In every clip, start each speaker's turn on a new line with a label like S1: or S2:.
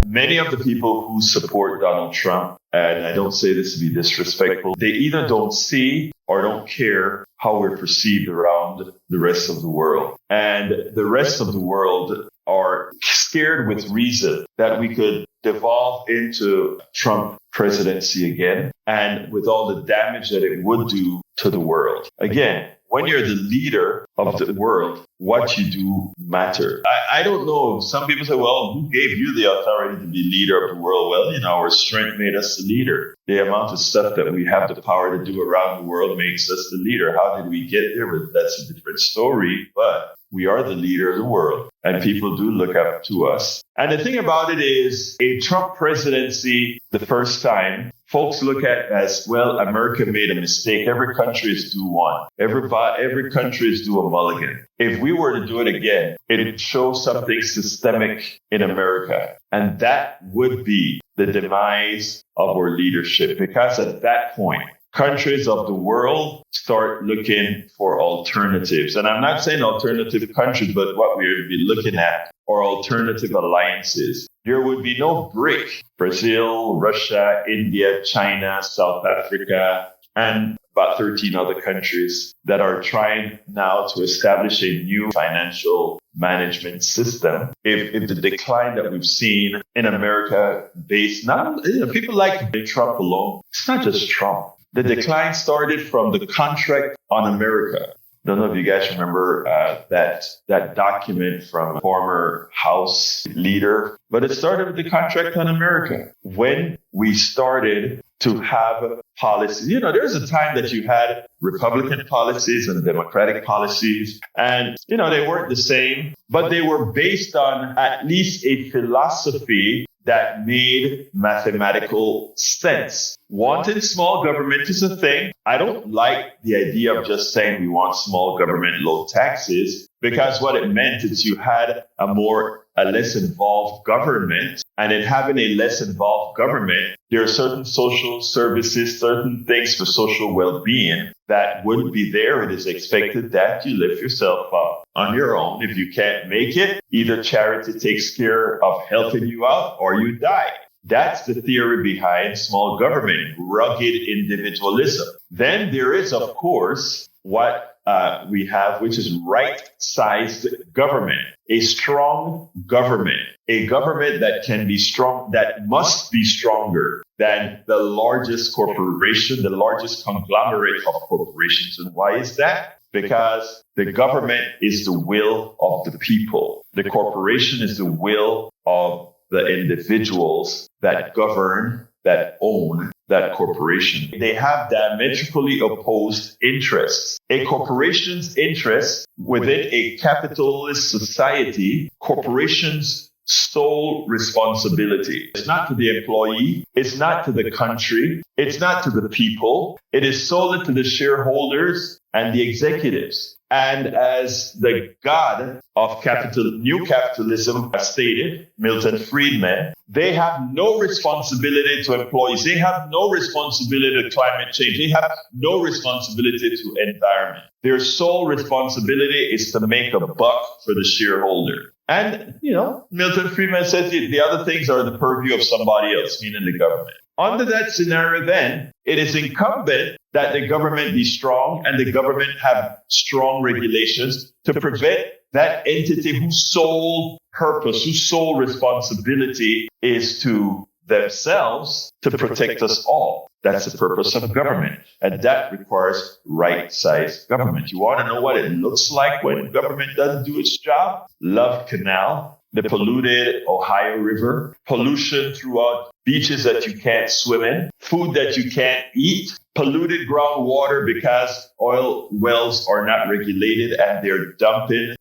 S1: many of the people who support Donald Trump, and I don't say this to be disrespectful, they either don't see or don't care how we're perceived around the rest of the world. And the rest of the world are scared with reason that we could devolve into Trump presidency again, and with all the damage that it would do to the world. Again, when you're the leader of the world, what you do matter. I don't know. Some people say, well, who gave you the authority to be leader of the world? Well, our strength made us the leader. The amount of stuff that we have the power to do around the world makes us the leader. How did we get there? Well, that's a different story, but we are the leader of the world, and people do look up to us. And the thing about it is, a Trump presidency, the first time, folks look at as, well, America made a mistake. Every country is due one. Every country is due a mulligan. If we were to do it again, it shows something systemic in America. And that would be the demise of our leadership. Because at that point, countries of the world start looking for alternatives. And I'm not saying alternative countries, but what we would be looking at are alternative alliances. There would be no BRIC, Brazil, Russia, India, China, South Africa, and about 13 other countries that are trying now to establish a new financial management system. If the decline that we've seen in America based, not people like Trump alone, it's not just Trump. The decline started from the contract on America. I don't know if you guys remember that document from a former House leader, but it started with the contract on America. When we started to have policies, there's a time that you had Republican policies and Democratic policies, and, they weren't the same, but they were based on at least a philosophy that made mathematical sense. Wanting small government is a thing. I don't like the idea of just saying we want small government, low taxes, because what it meant is you had a less involved government. And in having a less involved government, there are certain social services, certain things for social well-being that wouldn't be there. It is expected that you lift yourself up on your own. If you can't make it, either charity takes care of helping you out or you die. That's the theory behind small government, rugged individualism. Then there is, of course, what we have, which is right-sized government, a strong government, a government that can be strong, that must be stronger than the largest corporation, the largest conglomerate of corporations. And why is that? Because the government is the will of the people. The corporation is the will of the individuals that govern, that own that corporation. They have diametrically opposed interests. A corporation's interest within a capitalist society, corporations' sole responsibility. It's not to the employee. It's not to the country. It's not to the people. It is solely to the shareholders and the executives. And as the god of new capitalism has stated, Milton Friedman, they have no responsibility to employees. They have no responsibility to climate change. They have no responsibility to environment. Their sole responsibility is to make a buck for the shareholder. And, Milton Friedman says the other things are the purview of somebody else, meaning the government. Under that scenario, then, it is incumbent that the government be strong and the government have strong regulations to prevent that entity whose sole purpose, whose sole responsibility is to themselves to protect us all. That's the purpose of government. And that requires right-sized government. You want to know what it looks like when government doesn't do its job? Love Canal, the polluted Ohio River, pollution throughout beaches that you can't swim in, food that you can't eat, polluted groundwater because oil wells are not regulated and they're dumping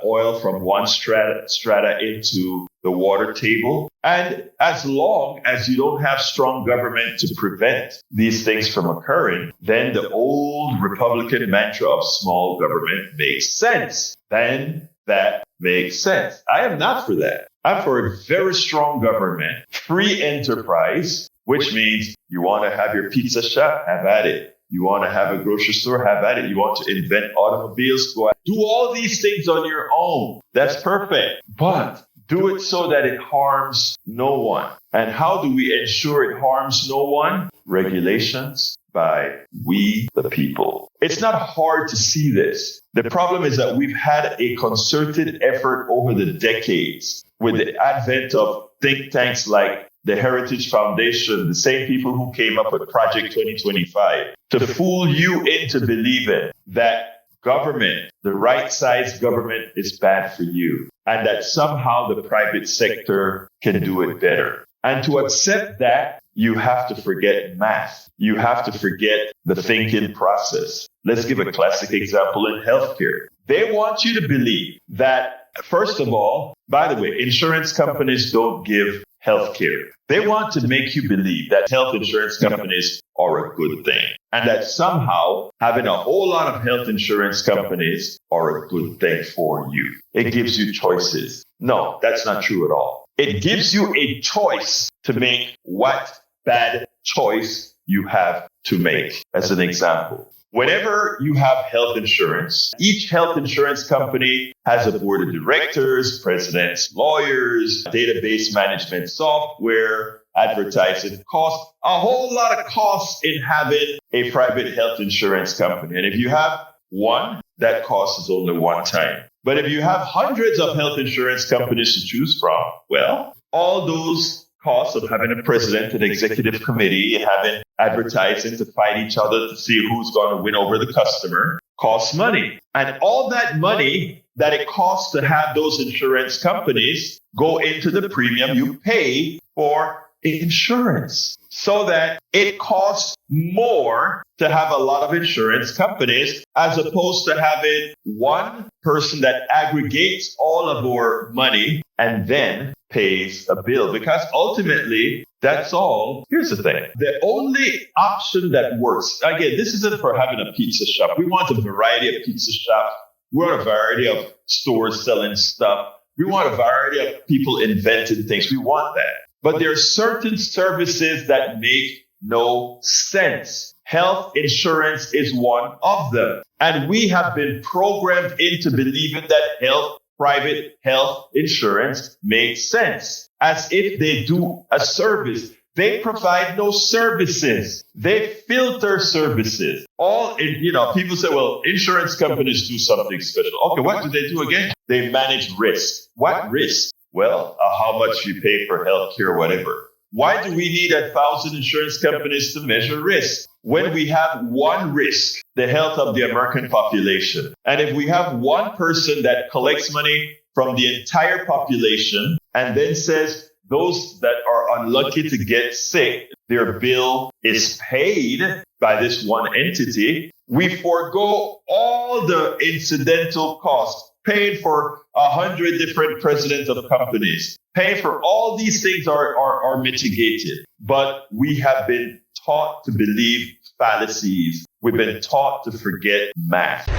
S1: oil from one strata into the water table. And as long as you don't have strong government to prevent these things from occurring, then the old Republican mantra of small government makes sense. Then that makes sense. I am not for that. I'm for a very strong government, free enterprise, which means you want to have your pizza shop, have at it. You want to have a grocery store, have at it. You want to invent automobiles, go out. Do all these things on your own. That's perfect. But Do it so that it harms no one. And how do we ensure it harms no one? Regulations by we, the people. It's not hard to see this. The problem is that we've had a concerted effort over the decades with the advent of think tanks like the Heritage Foundation, the same people who came up with Project 2025, to fool you into believing that government, the right size government, is bad for you, and that somehow the private sector can do it better. And to accept that, you have to forget math. You have to forget the thinking process. Let's give a classic example in healthcare. They want you to believe that, first of all, by the way, insurance companies don't give healthcare. They want to make you believe that health insurance companies are a good thing, and that somehow having a whole lot of health insurance companies are a good thing for you. It gives you choices. No, that's not true at all. It gives you a choice to make what bad choice you have to make. As an example, whenever you have health insurance, each health insurance company has a board of directors, presidents, lawyers, database management software, advertising costs, a whole lot of costs in having a private health insurance company. And if you have one, that cost is only one time. But if you have hundreds of health insurance companies to choose from, well, all those costs of having a president, an executive committee, and having advertising to fight each other to see who's going to win over the customer costs money. And all that money that it costs to have those insurance companies go into the premium you pay for insurance. So that it costs more to have a lot of insurance companies as opposed to having one person that aggregates all of our money and then pays a bill. Because ultimately, that's all. Here's the thing. The only option that works, again, this isn't for having a pizza shop. We want a variety of pizza shops. We want a variety of stores selling stuff. We want a variety of people inventing things. We want that. But there are certain services that make no sense. Health insurance is one of them. And we have been programmed into believing that private health insurance makes sense, as if they do a service. They provide no services. They filter services. People say, well, insurance companies do something special. Okay, what do they do again? They manage risk. What risk? Well, how much you pay for healthcare or whatever. Why do we need 1,000 insurance companies to measure risk when we have one risk, the health of the American population? And if we have one person that collects money from the entire population and then says those that are unlucky to get sick, their bill is paid by this one entity, we forego all the incidental costs, paying for 100 different presidents of companies, paying for all these things are mitigated. But we have been taught to believe fallacies. We've been taught to forget math.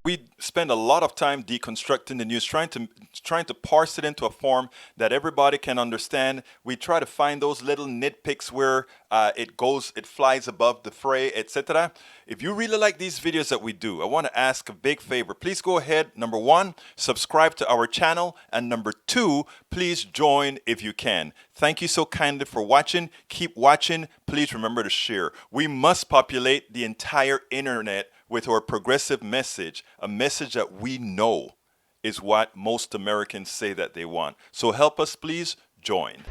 S2: We spend a lot of time deconstructing the news, trying to parse it into a form that everybody can understand. We try to find those little nitpicks where it flies above the fray, etc. If you really like these videos that we do, I want to ask a big favor. Please go ahead. Number one, subscribe to our channel. And number two, please join if you can. Thank you so kindly for watching. Keep watching. Please remember to share. We must populate the entire internet with our progressive message, a message that we know is what most Americans say that they want. So help us, please join.